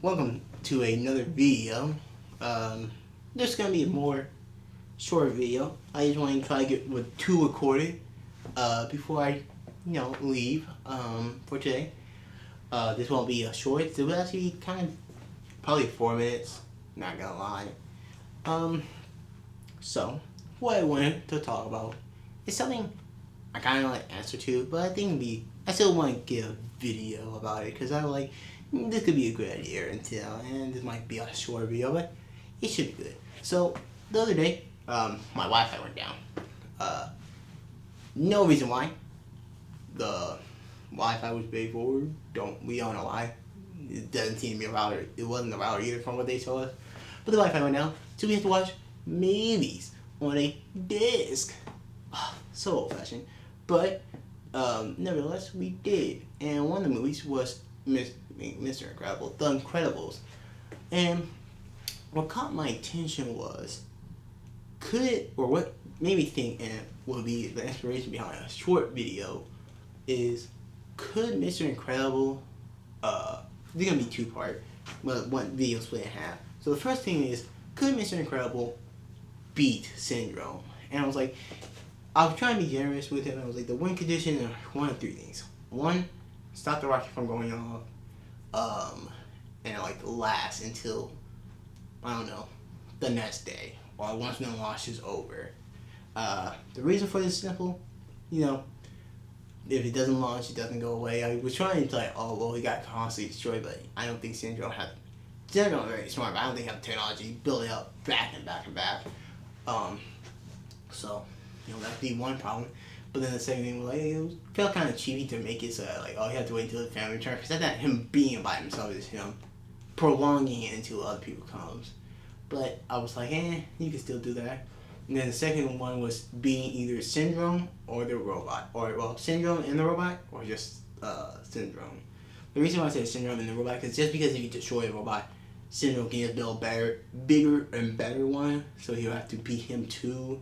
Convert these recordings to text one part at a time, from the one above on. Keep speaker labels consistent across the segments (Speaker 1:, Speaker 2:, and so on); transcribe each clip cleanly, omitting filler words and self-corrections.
Speaker 1: welcome to another video. This is gonna be a more short video. I just want to try to get with two recorded before I leave for today. This won't be a short. It will actually be kind of probably 4 minutes. Not gonna lie. So what I wanted to talk about is something I kind of like answer to, but I still want to give a video about it because I like this could be a good idea until, and this might be a short video, but it should be good. So the other day, my Wi-Fi went down. No reason why. The Wi-Fi was paid for. We don't know why. It doesn't seem to be a router. It wasn't a router either from what they told us. But the Wi-Fi went down, so we have to watch movies on a disc. So old-fashioned, but nevertheless, we did. And one of the movies was Mr. Incredible, The Incredibles. And what caught my attention was, what made me think, and will be the inspiration behind a short video, is could Mr. Incredible, they're gonna be two-part, but one video split in half. So the first thing is, could Mr. Incredible beat Syndrome? And I was trying to be generous with him. I was like, the win condition are one of three things. One, stop the rocket from going off, and last until, I don't know, the next day, or once the launch is over. The reason for this is simple, if it doesn't launch, it doesn't go away. I was trying to he got constantly destroyed, but I don't think Syndrome very smart, but I don't think have technology build it up back and back and back. So, that'd be one problem. But then the second thing was it felt kind of cheapy to make it so that you have to wait until the family returns. Because that's not him being by himself, it's him prolonging it until other people comes. But I was like, you can still do that. And then the second one was being either Syndrome or the robot. Or, Syndrome and the robot, or just Syndrome. The reason why I say Syndrome and the robot is just because if you destroy the robot, Syndrome can just build bigger and better one. So he'll have to beat him too.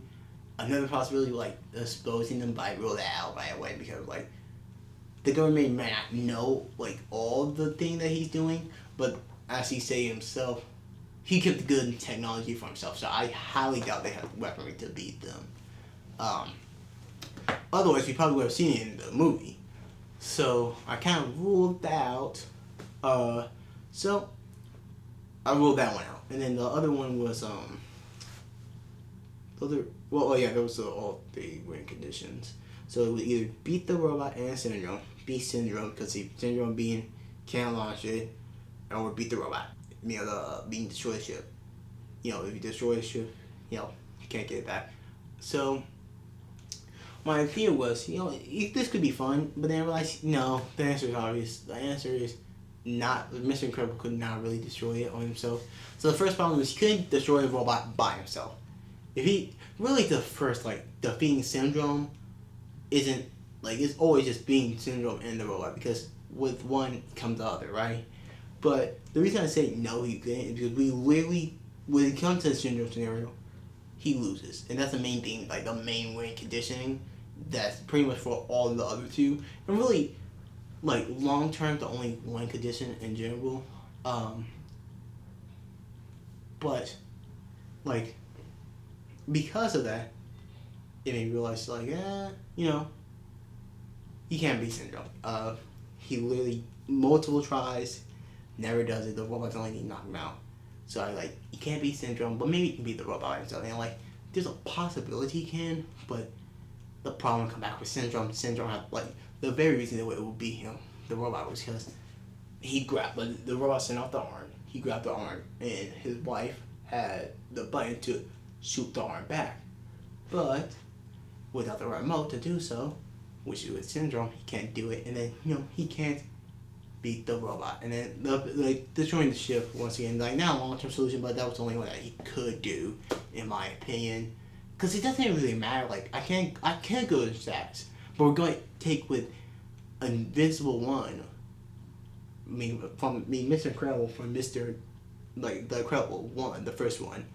Speaker 1: Another possibility, exposing them by rule that out right away, because the government may not know all the thing that he's doing, but as he say himself, he kept the good technology for himself. So I highly doubt they have the weaponry to beat them. Otherwise, we probably would have seen it in the movie. So I kind of ruled that out. So I ruled that one out, and then the other one was there was all three win conditions. So it would either beat the robot and Syndrome, beat Syndrome, because if Syndrome can't launch it, or beat the robot, being destroy the ship. If you destroy the ship, you can't get it back. So my fear was, this could be fun, but then I realized, no, the answer is obvious. The answer is not. Mr. Incredible could not really destroy it on himself. So the first problem is he couldn't destroy the robot by himself. If he really defeating Syndrome isn't it's always just being Syndrome and the robot, because with one comes the other, right? But the reason I say no, he couldn't is because when it comes to the Syndrome scenario, he loses, and that's the main thing, the main win conditioning. That's pretty much for all the other two, and really, long term, the only one condition in general. But because of that, it made me realize, he can't beat Syndrome. He literally, multiple tries, never does it. The robot's only need to knock him out. So he can't beat Syndrome, but maybe he can beat the robot himself. And there's a possibility he can, but the problem come back with Syndrome. Syndrome had, the very reason that it would beat him, the robot, was because the robot sent off the arm. He grabbed the arm, and his wife had the button to shoot the arm back, but without the remote to do so, which is with Syndrome, he can't do it, and then he can't beat the robot, and then destroying the ship once again, not a long-term solution, but that was the only one that he could do, in my opinion, because it doesn't really matter. I can't go to stats, but we're going to take with Invincible 1. Mr. Incredible from the Incredible 1, the first one.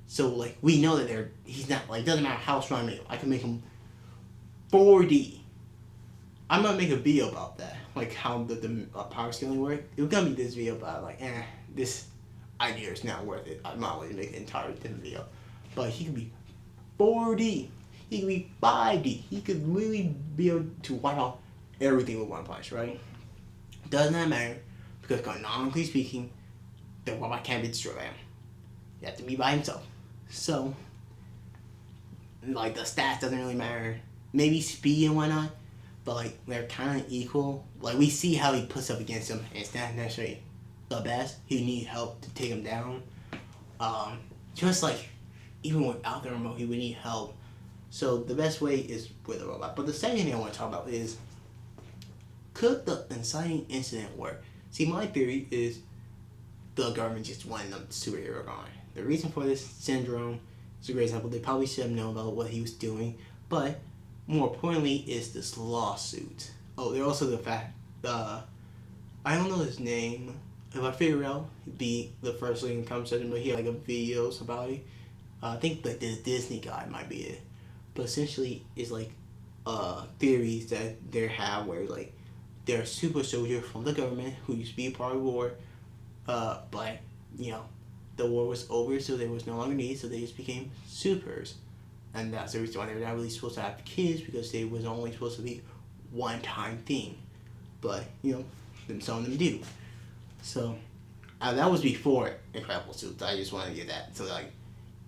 Speaker 1: So we know that he's not doesn't matter how strong I make him. I can make him 4D I'm gonna make a video about that, like how the power scaling work. It's gonna be this video about like, this idea is not worth it. I'm not going to make an entire different video, but he could be 4D, he could be 5D. He could really be able to wipe out everything with one punch, right? Does not matter because canonically speaking, the robot can't be destroyed by him. You have to be by himself. So, like the stats doesn't really matter. Maybe speed and whatnot. But like they're kind of equal. Like we see how he puts up against him, and it's not necessarily the best. He needs help to take him down. Just like even without the remote, he would need help. So the best way is with a robot. But the second thing I want to talk about is, could the inciting incident work? See, my theory is the government just wanted them superhero gone. The reason for this, Syndrome is a great example. They probably should have known about what he was doing, but more importantly is this lawsuit. Oh, there's also the fact, I don't know his name. If I figure it out, he'd be the first link in the conversation, but he had like a videos about it. I think like this Disney guy might be it. But essentially, it's like theories that they have where like they're a super soldier from the government who used to be a part of the war, but you know, the war was over, so there was no longer need, so they just became supers. And that's the reason why they were not really supposed to have kids, because they was only supposed to be one-time thing. But, you know, then some of them do. So, that was before Incredible Suits. I just wanted to get that. So, like,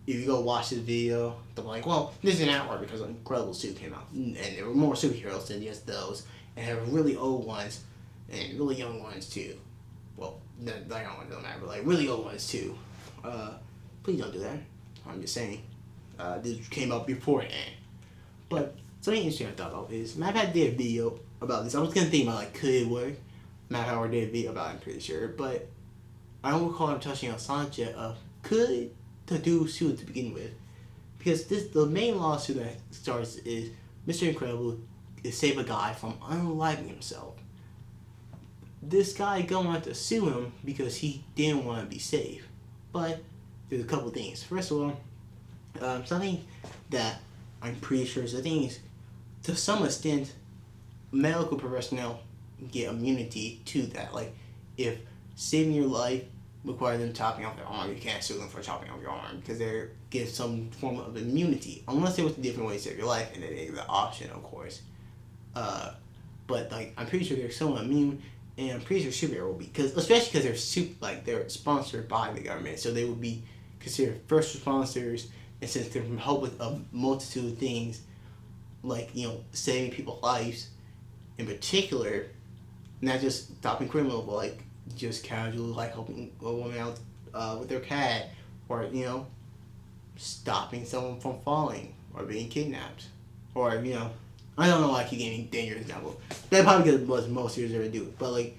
Speaker 1: if you go watch this video, they're like, well, this is an hour because Incredible Suit came out. And there were more superheroes than just those. And there were really old ones and really young ones, too. Well, the young ones don't matter, but, like, really old ones, too. Please don't do that. I'm just saying. This came out beforehand. But something interesting I thought about is Matt did a video about this. I was gonna think about like could it work. Matt already did a video about it, I'm pretty sure. But I don't recall him touching on subject yet of could the dude sue to begin with. Because the main lawsuit that starts is Mr. Incredible is save a guy from unaliving himself. This guy going to sue him because he didn't want to be saved. But there's a couple things. First of all, something that I'm pretty sure is the thing is, to some extent, medical personnel get immunity to that. Like, if saving your life requires them chopping off their arm, you can't sue them for chopping off your arm because they get some form of immunity, unless there was a different way to save your life, and they the option, of course. But like, I'm pretty sure they're somewhat immune, and I'm pretty sure superhero will be, especially because they're sponsored by the government, so they would be considered first responders. And since they're help with a multitude of things, like, you know, saving people's lives in particular, not just stopping criminals, but like just casual, like helping a woman out with their cat, or, you know, stopping someone from falling or being kidnapped, or, you know, I don't know why I keep getting dangerous example. That probably was most years ever do, but like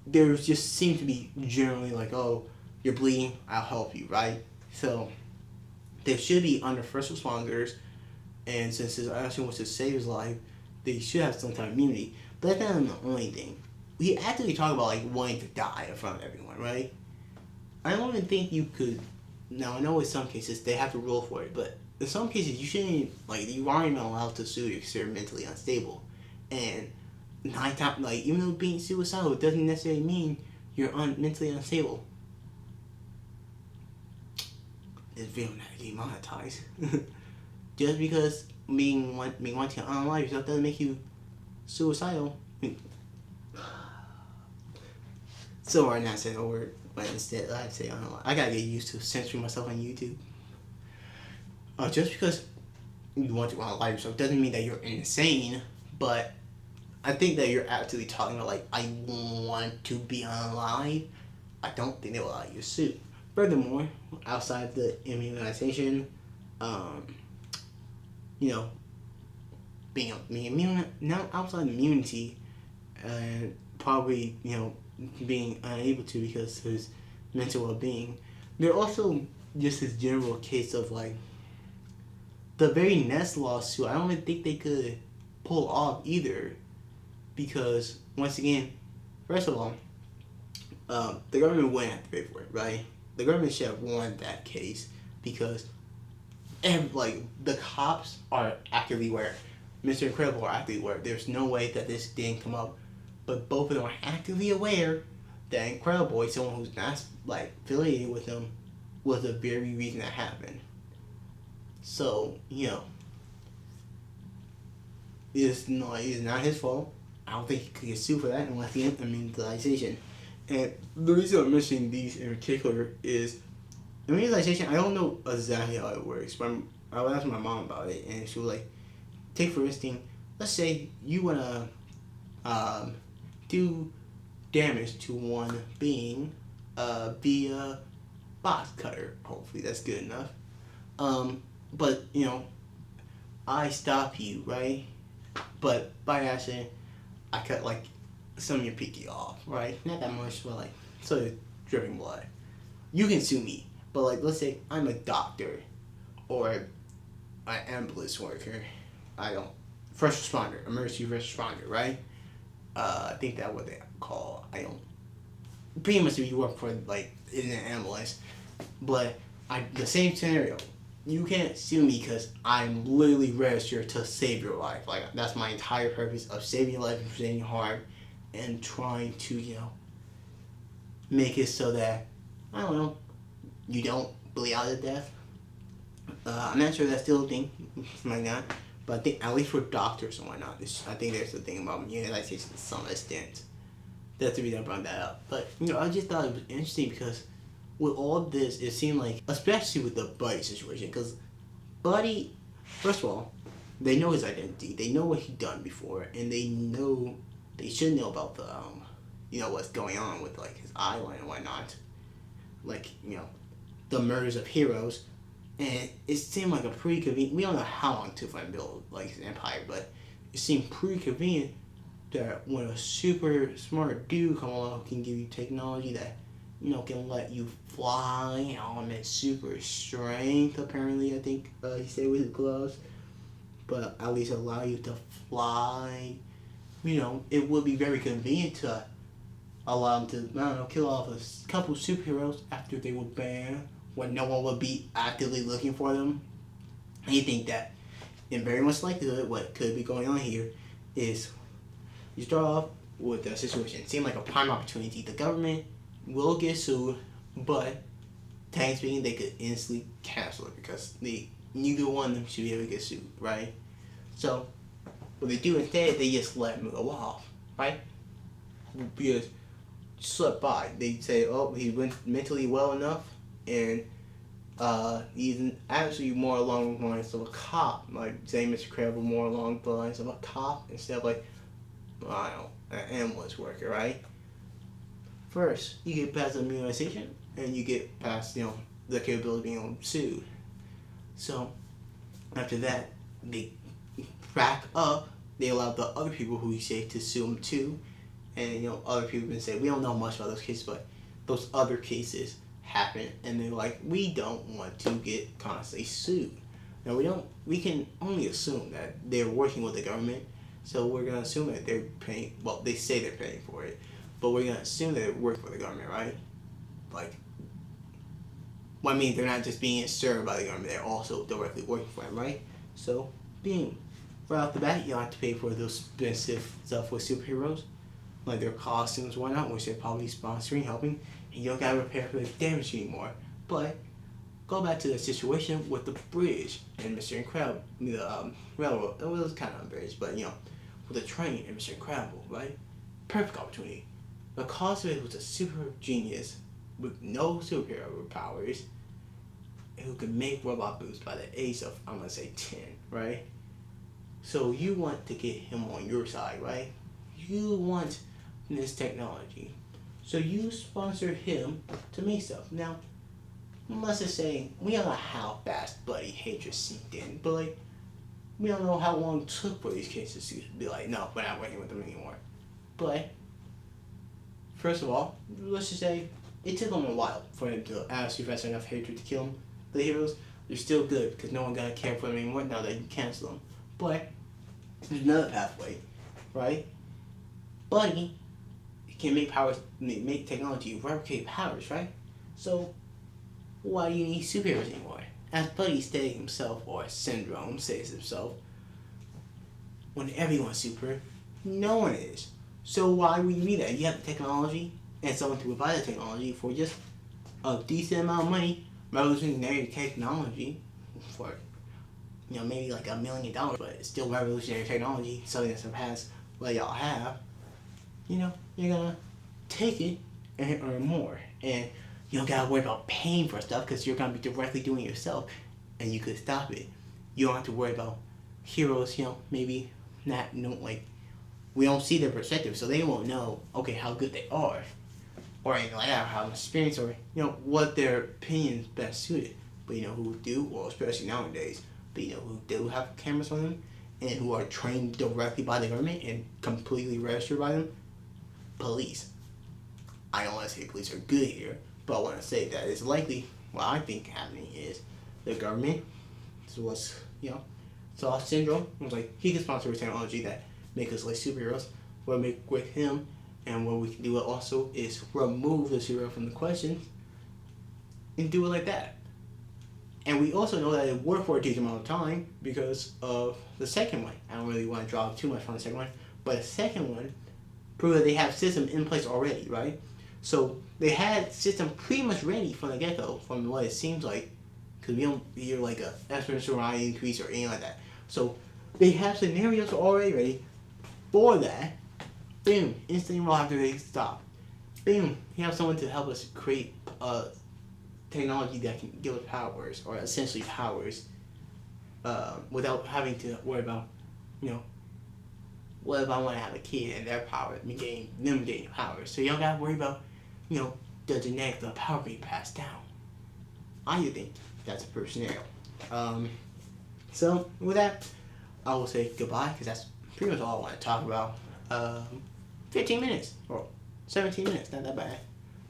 Speaker 1: there just seems to be generally like, oh, you're bleeding, I'll help you, right? So they should be under first responders, and since this actually wants to save his life, they should have some type of immunity. But that's not the only thing. We actually talk about like wanting to die in front of everyone, right? I don't even think you could. Now I know in some cases they have to rule for it, but in some cases you shouldn't. Like, you aren't even allowed to sue if you're mentally unstable, and 9 times, like, even though being suicidal, it doesn't necessarily mean you're mentally unstable. This video not demonetized. Just because being wanting to unalive yourself doesn't make you suicidal. So I'm not saying a word, but instead I say unalive. I gotta get used to censoring myself on YouTube. Just because you want to unalive yourself doesn't mean that you're insane, but I think that you're actually talking about like, I want to be unalive. I don't think they will allow you to sue. Furthermore, outside the immunization, you know, being immune, not outside immunity, and probably, you know, being unable to because of his mental well-being, there also just this general case of like, the very next lawsuit, I don't even think they could pull off either, because once again, first of all, the government wouldn't have to pay for it, right? The government should have won that case because, the cops are actively aware. Mr. Incredible are actively aware. There's no way that this didn't come up, but both of them are actively aware that Incredible is someone who's not like affiliated with them was the very reason that happened. So it's not his fault. I don't think he could get sued for that unless he immunization. And the reason I'm mentioning these in particular is immunization. I don't know exactly how it works, but I was asking my mom about it, and she was like, "Take for instance, let's say you wanna do damage to one being via box cutter. Hopefully that's good enough. But I stop you, right? But by accident, I cut like some of your pinky off, right? Not that much, but like sort of dripping blood. You can sue me, but like let's say I'm a doctor or an ambulance worker. First responder, emergency first responder, right? I think that's what they call. I don't. Pretty much if you work for like in an ambulance, but the same scenario. You can't sue me because I'm literally registered to save your life. Like that's my entire purpose of saving your life and preventing harm, and trying to make it so that I don't know you don't bleed out to death. I'm not sure that's still a thing, something like that. But I think at least for doctors and whatnot, I think there's a thing about immunization to some extent. That's the reason I brought that up. But I just thought it was interesting because with all this, it seemed like, especially with the Buddy situation, because Buddy, first of all, they know his identity, they know what he done before, and they should know about the what's going on with like his island and whatnot, like the murders of heroes. And it seemed like a pretty convenient. We don't know how long to find build like his empire, but it seemed pretty convenient that when a super smart dude come along can give you technology that can let you fly, element super strength. Apparently, I think he said with his gloves, but at least allow you to fly. It would be very convenient to allow him to kill off a couple superheroes after they were banned, when no one would be actively looking for them. And you think that, in very much likelihood, what could be going on here is you start off with the situation. It seemed like a prime opportunity. The government will get sued, but technically speaking, they could instantly cancel it because neither one of them should be able to get sued, right? So what they do instead, they just let him go off, right? Because slip by. They say, oh, he went mentally well enough, and he's actually more along the lines of a cop, like say Mr. Crabble more along the lines of a cop instead of like, I don't know, an ambulance worker, right? First, you get past the immunization, and you get past the capability of being sued. So after that, they back up. They allow the other people who you say to sue them too, and other people can say we don't know much about those cases, but those other cases happen, and they're like, we don't want to get constantly sued. Now we can only assume that they're working with the government, so we're gonna assume that they're paying. Well, they say they're paying for it, but we're gonna assume that they're working for the government, right? Like, well, I mean, they're not just being served by the government; they're also directly working for them, right? So, right off the bat, you don't have to pay for those expensive stuff with superheroes, like their costumes, whatnot, which they're probably sponsoring, helping, and you don't gotta repair for the damage anymore. But go back to the situation with the bridge and Mr. Incredible, the railroad. It was kind of a bridge, but with the train and Mr. Incredible, right? Perfect opportunity. The cost of it was a super genius with no superhero powers who could make robot boots by the age of, I'm gonna say 10, right? So you want to get him on your side, right? You want this technology. So you sponsor him to make stuff. Now, let's just say, we don't know how fast Buddy hatred seeped in, but like, we don't know how long it took for these cases to be like, no, we're not working with them anymore. But, first of all, let's just say, it took them a while for him to actually fast enough hatred to kill them. The heroes, they're still good because no one gonna care for them anymore now that you cancel them. But there's another pathway, right? Buddy can make technology replicate powers, right? So why do you need superheroes anymore? As Buddy stated himself, or Syndrome says himself, when everyone's super, no one is. So why would you need that? You have the technology and someone to provide the technology for just a decent amount of money, revolutionary technology for, maybe like $1 million, but it's still revolutionary technology, something that surpasses what y'all have. You're gonna take it and earn more, and you don't gotta worry about paying for stuff because you're gonna be directly doing it yourself, and you could stop it. You don't have to worry about heroes, maybe not like we don't see their perspective, so they won't know how good they are, or anything like that, or how much experience, or what their opinions best suited. But who do, well, especially nowadays, but who do have cameras on them and who are trained directly by the government and completely registered by them? Police. I don't want to say police are good here, but I want to say that it's likely what I think happening is the government was, saw syndrome. It was like, he can sponsor a technology that make us like superheroes. What we make with him, and what we can do also is remove the superhero from the questions and do it like that. And we also know that it worked for a decent amount of time because of the second one. I don't really want to draw too much from the second one, but the second one proved that they have system in place already, right? So they had system pretty much ready from the get-go, from what it seems like, because we don't hear like a exponential rise increase or anything like that. So they have scenarios already ready for that. Boom, instantly roll after they stop. Boom, you have someone to help us create technology that can give us powers, or essentially powers, without having to worry about, what if I want to have a kid and their power, them getting powers. So you don't gotta worry about, the genetics, the power being passed down. I do think that's a perfect scenario. So with that, I will say goodbye, because that's pretty much all I want to talk about. 15 minutes, or 17 minutes, not that bad.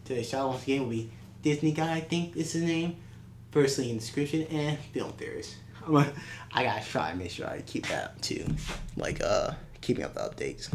Speaker 1: Today's shout once again will be Disney Guy, I think is his name. First link in the description, and Film Theorist. I gotta try and make sure I keep that up too. Like, keeping up the updates.